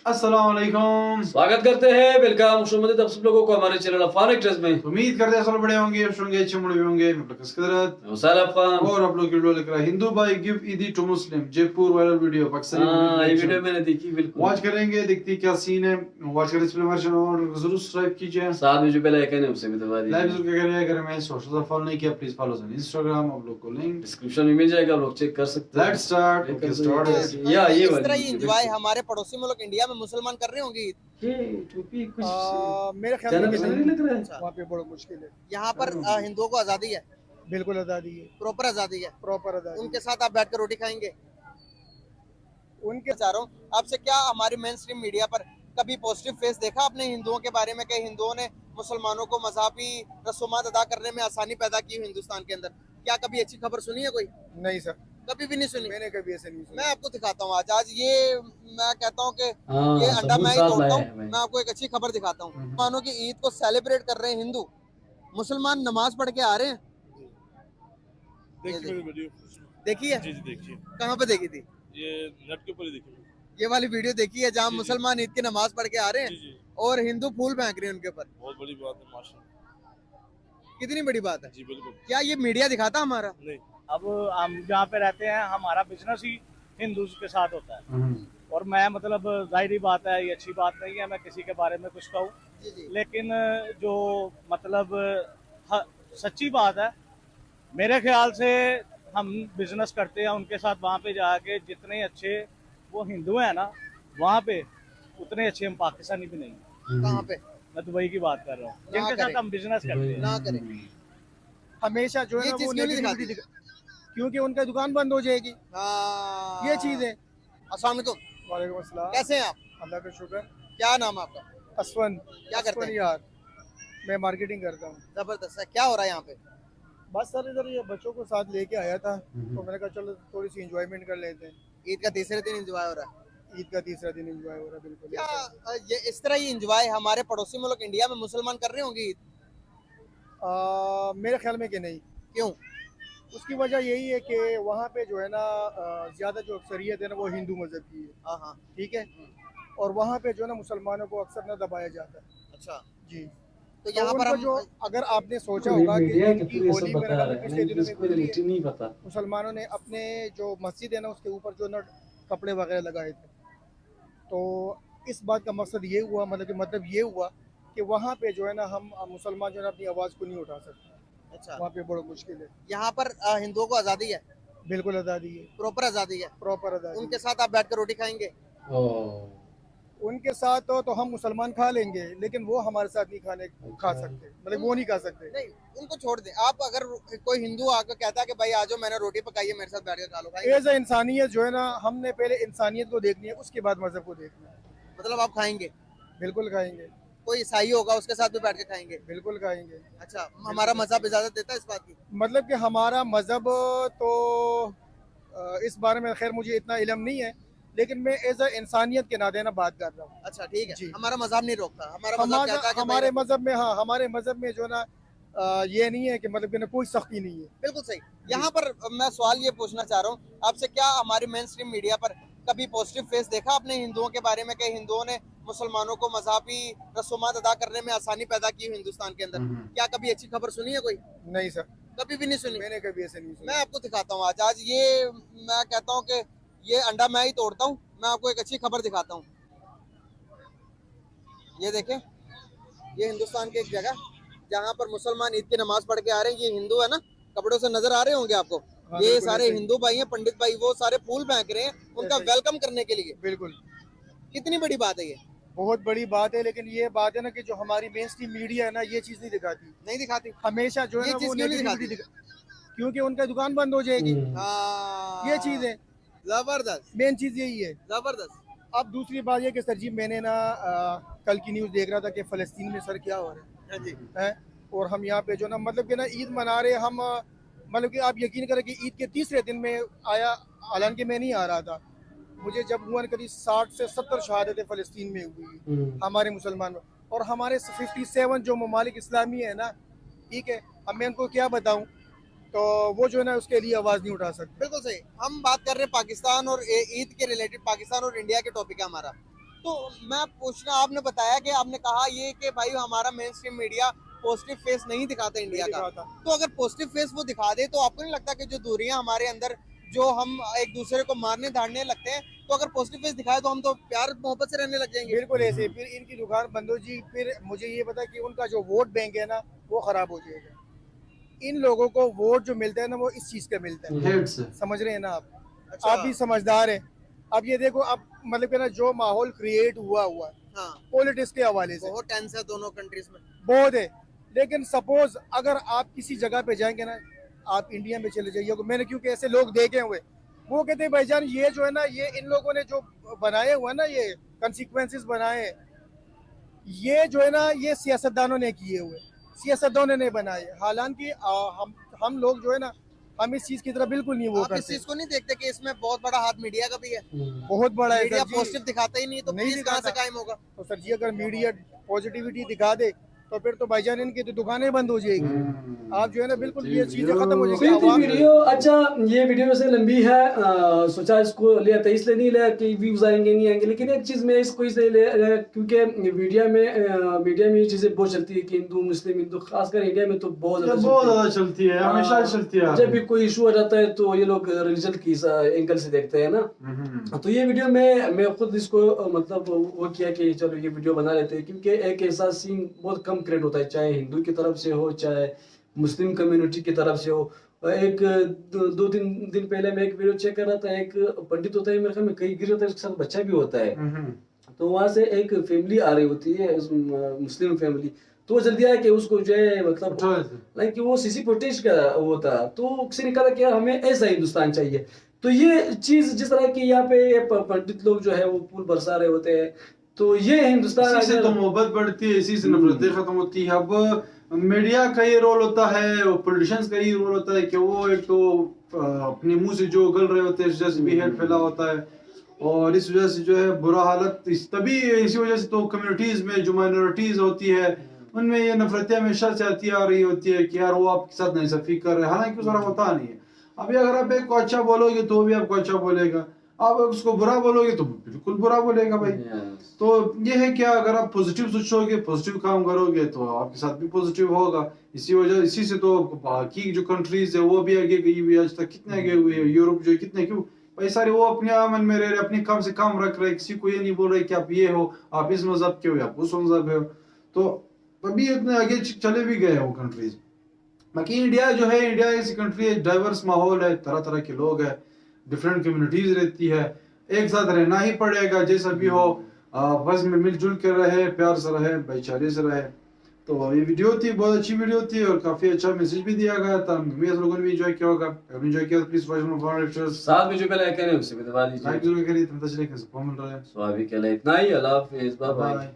अस्सलाम वालेकुम। स्वागत करते हैं, वेलकम खुशनुमदीद आप सब लोगों को हमारे चैनल अफान एक्ट्रेस में। उम्मीद करते हैं सब बड़े होंगे, अच्छे होंगे, अच्छे मुड़े होंगे। और आप लोग की वीडियो लेकर हिंदू भाई गिव ईदी to Muslim Jaipur viral video पाकिस्तानी ये वीडियो मैंने देखी, बिल्कुल वॉच करेंगे, देखती क्या सीन है। वॉच करें इसमें हमारे चैनल को जरूर सब्सक्राइब कीजिए। साथ में जो बेल आइकन है उसे भी दबा दीजिए। लाइव जरूर करिए, अगर मैं सोशल फॉलो नहीं किया प्लीज फॉलो ऑन इंस्टाग्राम, आप लोग को लिंक डिस्क्रिप्शन में मिल जाएगा, आप लोग चेक कर सकते हैं। Let's start. Okay start. या ये इस तरह ही एंजॉय हमारे पड़ोसी मुल्क इंडिया में मुसलमान कर रहे होंगे। ये टोपी कुछ मेरे ख्याल चैनल में पे नहीं लग रहा है। वहाँ पे बड़ा मुश्किल है। यहाँ पर हिंदुओं को आजादी है, बिल्कुल आज़ादी है, प्रॉपर आजादी है। प्रॉपर आज़ादी। उनके साथ आप बैठकर रोटी खाएंगे। उनके चाह रहा हूँ आपसे, क्या हमारी मेन स्ट्रीम मीडिया पर कभी पॉजिटिव फेस देखा आपने हिंदुओं के बारे में? कई हिंदुओं ने मुसलमानों को मजहबी रसूमात अदा करने में आसानी पैदा की हिंदुस्तान के अंदर। क्या कभी अच्छी खबर सुनी है कोई? नहीं सर, कभी भी नहीं सुनी। मैंने कभी ऐसे नहीं सुना। मैं आपको दिखाता हूँ आज ये मैं कहता हूँ कि हाँ, ये अंडा सबूत मैं ही साथ तोड़ता लाए हैं हूँ। भाई। मैं आपको एक अच्छी खबर दिखाता हूँ। मुसलमानों की ईद को सेलिब्रेट कर रहे हैं हिंदू, मुसलमान नमाज पढ़ के आ रहे हैं। देखिए जी जी देखिए, कहाँ पे देखी थी? ये नेट के ऊपर ही देखिए। ये वाली वीडियो देखी है जहाँ जी, जी। मुसलमान ईद की नमाज पढ़ के आ रहे जी हैं जी, और हिंदू फूल फेंक रहे हैं उनके ऊपर। बहुत बड़ी बात है माशाल्लाह। कितनी बड़ी बात है। जी बिल्कुल। क्या ये मीडिया दिखाता हमारा? नहीं, अब हम जहाँ पे रहते हैं हमारा बिजनेस ही हिंदू के साथ होता है और मैं मतलब जाहिर बात है ये अच्छी बात नहीं है मैं किसी के बारे में कुछ कहूँ, जी जी। लेकिन जो मतलब सच्ची बात है मेरे ख्याल से हम बिजनेस करते हैं उनके साथ, वहाँ पे जाके जितने अच्छे वो हिंदू हैं ना वहाँ पे उतने अच्छे हम पाकिस्तानी भी नहीं हैं। कहाँ पे? मैं दुबई की बात कर रहा हूँ जिनके साथ हम बिजनेस करते हैं। ना करें। हमेशा जो है ये ना चीज़ वो क्यों नहीं नेगेटिविटी दिखाती? क्योंकि उनका दुकान बंद हो जाएगी। हाँ। ये चीज़ है। अस्सलाम वालेकुम। वालेकुम अस्सलाम। कैसे हैं आप? अल्लाह का शुक्र। क्या नाम है आपका? असवन। क्या करते हैं? यार मैं मार्केटिंग करता हूँ। जबरदस्त है। क्या हो रहा है यहाँ पे? बस सर इधर ये बच्चों को साथ लेके आया था तो मैंने कहा चलो थोड़ी सी इंजॉयमेंट कर लेते हैं। ईद का तीसरे दिन एंजॉय हो रहा है। ईद का तीसरा दिन एंजॉय हो रहा है। बिल्कुल। क्या ये इस तरह ही एंजॉय हमारे पड़ोसी मुल्क इंडिया में मुसलमान कर रहे होंगे ईद? मेरे ख्याल में कि नहीं। क्यों? उसकी वजह यही है कि वहाँ पे जो है ना ज़्यादा जो अक्सरियत है ना वो हिंदू मज़हब की है। हाँ हाँ। ठीक है। और वहाँ पे जो है ना मुसलमानों को अक्सर ना दबाया जाता है। अच्छा। जी। तो यहाँ पर उनको हम जो अगर आपने सोचा होगा कि मीडिया के इनकी थ्रू ये सब होली मेरे बता ख्याल रहे में हैं पिछले ना, दिनों में इसको गुजरी है, रिलेटिव नहीं पता। मुसलमानों ने अपने जो मस्जिद है ना उसके ऊपर जो ना कपड़े वगैरह लगाए थे। तो इस बात का मकसद ये हुआ मतलब ये हुआ कि वहाँ पे जो है ना हम मुसलमान जो है ना अपनी आवाज़ को नहीं उठा सकते। अच्छा। वहाँ पे बड़ा मुश्किल है। यहाँ पर हिंदुओं को आजादी है, बिल्कुल आज़ादी है, प्रॉपर आजादी है। प्रॉपर आज़ादी। उनके साथ आप बैठकर रोटी खाएंगे। उनके साथ तो हम मुसलमान खा लेंगे लेकिन वो हमारे साथ नहीं खा सकते, मतलब वो नहीं खा सकते। नहीं, उनको छोड़ दे। आप अगर कोई हिंदू आकर कहता है कि भाई आज मैंने रोटी पकाई है मेरे साथ बैठ कर खा लो, खाएंगे? एज ए इंसानियत जो है ना हमने पहले इंसानियत को देखनी है उसके बाद मजहब को देखना है। मतलब आप खाएंगे? बिल्कुल खाएंगे। कोई ईसाई होगा उसके साथ भी बैठ के खाएंगे? बिल्कुल खाएंगे। अच्छा, हमारा मजहब इजाजत देता है इस बात की? मतलब कि हमारा मजहब तो इस बारे में खैर मुझे इतना इल्म नहीं है लेकिन मैं एज ए इंसानियत के नाते ना बात कर रहा हूँ। अच्छा ठीक है। जी। हमारा मजहब नहीं रोकता। हमारा मजहब कहता है कि हमारे भाई- मजहब में, हाँ हमारे मजहब में जो ना ये नहीं है कि मतलब कि ना कोई सख्ती नहीं है। बिल्कुल सही। यहाँ पर मैं सवाल ये पूछना चाह रहा हूँ आपसे, क्या हमारी मेन स्ट्रीम मीडिया पर कभी पॉजिटिव फेस देखा आपने हिंदुओं के बारे में? कई हिंदुओं ने मुसलमानों को मजहबी रसूमात अदा करने में आसानी पैदा की हिंदुस्तान के अंदर। क्या कभी अच्छी खबर सुनी है कोई? नहीं सर, कभी भी नहीं सुनी। मैंने कभी ऐसे नहीं सुना। मैं आपको दिखाता हूँ आज ये मैं कहता हूँ कि ये अंडा मैं ही तोड़ता हूँ। मैं आपको एक अच्छी खबर दिखाता हूँ। ये देखें, ये हिंदुस्तान की एक जगह जहाँ पर मुसलमान ईद की नमाज पढ़ के आ रहे हैं। ये हिंदू है ना, कपड़ों से नजर आ रहे होंगे आपको। हाँ, ये बिल्कुल सारे ऐसे ही। हिंदू भाई हैं, पंडित भाई, वो सारे फूल फेंक रहे हैं उनका ऐसे ही। वेलकम करने के लिए। बिल्कुल कितनी बड़ी बात है ये? बहुत बड़ी बात है लेकिन ये बात है ना कि जो हमारी मेन स्ट्रीम मीडिया है ना ये चीज़ नहीं दिखाती। नहीं दिखाती। हमेशा जो है ये ना चीज़ वो क्यों नहीं नेगेटिविटी दिखाती? क्योंकि उनका दुकान बंद हो जाएगी। हाँ, ये चीज़ है, जबरदस्त मेन चीज़ यही है। जबरदस्त। अब दूसरी बात ये कि सर जी मैंने ना कल की न्यूज़ देख रहा था कि फ़लस्तीन में सर क्या हो रहा है। हाँ जी। हैं और हम यहाँ पे जो ना मतलब कि ना ईद मना रहे हम, मतलब कि आप यकीन करें कि ईद के तीसरे दिन में आया, हालांकि मैं नहीं आ रहा था। मुझे जब हुआ करीब 60 से 70 शहादतें फ़लस्तीन में हुई हमारे मुसलमान में, और हमारे 57 जो ममालिक इस्लामी है ना, ठीक है, अब मैं उनको क्या बताऊँ, तो वो जो है ना उसके लिए आवाज़ नहीं उठा सकते। बिल्कुल सही। हम बात कर रहे हैं पाकिस्तान और ईद के रिलेटेड, पाकिस्तान और इंडिया के टॉपिक है हमारा। तो मैं पूछना, आपने बताया कि आपने कहा ये कि भाई हमारा main stream media positive face नहीं दिखाता इंडिया नहीं का, दिखाता। तो अगर पॉजिटिव फेस वो दिखा दे तो आपको नहीं लगता कि जो दूरियां हमारे अंदर, जो हम एक दूसरे को मारने धाड़ने लगते हैं, तो अगर पॉजिटिव फेस दिखाए तो हम तो प्यार मोहब्बत से रहने लग जाएंगे। बिल्कुल ऐसे। फिर इनकी दुकान बंद हो जी, फिर मुझे ये पता कि उनका जो वोट बैंक है ना वो खराब हो जाएगा। इन लोगों को वोट जो मिलता है ना वो इस चीज का मिलता है, हेट से। समझ रहे हैं ना आप? अच्छा। आप भी समझदार हैं। अब ये देखो, अब मतलब कि ना जो माहौल क्रिएट हुआ है हाँ, पॉलिटिक्स के हवाले से बहुत टेंस है दोनों कंट्रीज में। बहुत है। लेकिन सपोज अगर आप किसी जगह पे जाएंगे ना, आप इंडिया में चले जाइए, मैंने क्योंकि ऐसे लोग देखे हुए, वो कहते हैं भाईजान ये जो है ना, ये इन लोगों ने जो बनाए हुआ ना, ये कंसिक्वेंसेस बनाए, ये जो है ना ये सियासतदानों ने किए हुए, सियासतदानों ने बनाए। हालांकि हम लोग जो है ना, हम इस चीज की तरफ बिल्कुल नहीं वो आप इस करते। चीज को नहीं देखते कि इसमें बहुत बड़ा हाथ मीडिया का भी है? बहुत बड़ा है मीडिया सर जी। पॉजिटिव दिखाता ही नहीं तो नहीं पीस कहाँ से दिखाता। कायम होगा? तो सर जी अगर मीडिया पॉजिटिविटी दिखा दे तो फिर तो भाईजान इनकी तो दुकानें बंद हो जाएगी। आप जो है ना बिल्कुल ये चीजें खत्म हो तो जाएगी। ये वीडियो, अच्छा ये वीडियो वैसे लंबी है, सोचा इसको लिया था, इसलिए नहीं लिया कि व्यूज आएंगे नहीं आएंगे, लेकिन एक चीज मैं इसको इसलिए ले, क्योंकि मीडिया में ये चीजें बहुत चलती है कि हिंदू मुस्लिम, हिंदू खासकर इंडिया में तो बहुत ज्यादा चलती है, हमेशा चलती है। जब भी कोई इशू आ जाता है तो ये लोग रिलीजन की एंगल से देखते हैं ना। तो ये वीडियो में मैं खुद इसको मतलब वो किया कि चलो ये वीडियो बना लेते हैं, क्योंकि एक ऐसा सीन बहुत कम क्रिएट होता है, चाहे हिंदू की तरफ से हो चाहे मुस्लिम कम्युनिटी की तरफ से हो। एक दो तीन दिन पहले मैं एक वीडियो चेक कर रहा था, एक पंडित होता है मेरे ख्याल में, कहीं गिर होता है, उसके साथ बच्चा भी होता है। तो वहां से एक फैमिली आ रही होती है, मुस्लिम फैमिली, तो वो जल्दी आया कि उसको जो है मतलब लाइक वो सीसी फुटेज का वो था, तो उससे निकाला कि हमें ऐसा हिंदुस्तान चाहिए। तो ये चीज जिस तरह की यहाँ पे पंडित लोग जो है वो फूल बरसा रहे होते हैं, तो ये हिंदुस्तान इसी से तो मोहब्बत बढ़ती है, इसी से नफरतें खत्म होती है। अब मीडिया का ये रोल होता है, पॉलिटिशियंस का ये रोल होता है कि वो एक तो अपने मुंह से जो गल रहे होते हैं, इस वजह से भी हेट फैला होता है, और इस वजह से जो है बुरा हालत, तभी इसी वजह से तो कम्युनिटीज में जो माइनॉरिटीज होती है उनमें ये नफरतें हमेशा से आती आ रही होती है कि यार वो आपके साथ नाइंसाफी कर रहे हैं, हालांकि उसका होता नहीं है। अभी अगर आप एक को अच्छा बोलोगे तो वो भी आपको अच्छा बोलेगा, आप उसको बुरा बोलोगे तो बिल्कुल बुरा बोलेगा भाई। तो ये है क्या, अगर आप पॉजिटिव सोचोगे, पॉजिटिव काम करोगे तो आपके साथ भी पॉजिटिव होगा। इसी से तो बाकी जो कंट्रीज है वो भी आगे गई हुई, आज तक कितने आगे हुए हैं, यूरोप जो कितने, क्यों भाई सारे वो अपने अमन में रह रहे, अपने काम से काम रख रहे, किसी को ये नहीं बोल रहे कि आप ये हो, आप इस मजहब के हो, आप उस मजहब हो, तो तभी इतने आगे चले भी गए वो कंट्रीज। बाकी इंडिया जो है, इंडिया ऐसी कंट्री है, डाइवर्स माहौल है, तरह तरह के लोग हैं, डिफरेंट कम्युनिटीज रहती है, एक साथ रहना ही पड़ेगा जैसा भी हो, बस में मिलजुल कर रहे, प्यार से रहे, भाईचारे से रहे। तो ये वीडियो थी, बहुत अच्छी वीडियो थी और काफी अच्छा मैसेज भी दिया गया था। उम्मीद लोगों ने भी एंजॉय किया होगा। अगर एंजॉय किया तो प्लीज वॉच माय फॉर साथ में जो पहले कहने उससे भी दबा दीजिए, लाइक जरूर करिए, तब तक चलिए कैसे मिल रहा है। सो अभी के लिए इतना ही, अल्लाह हाफिज़, बाय बाय।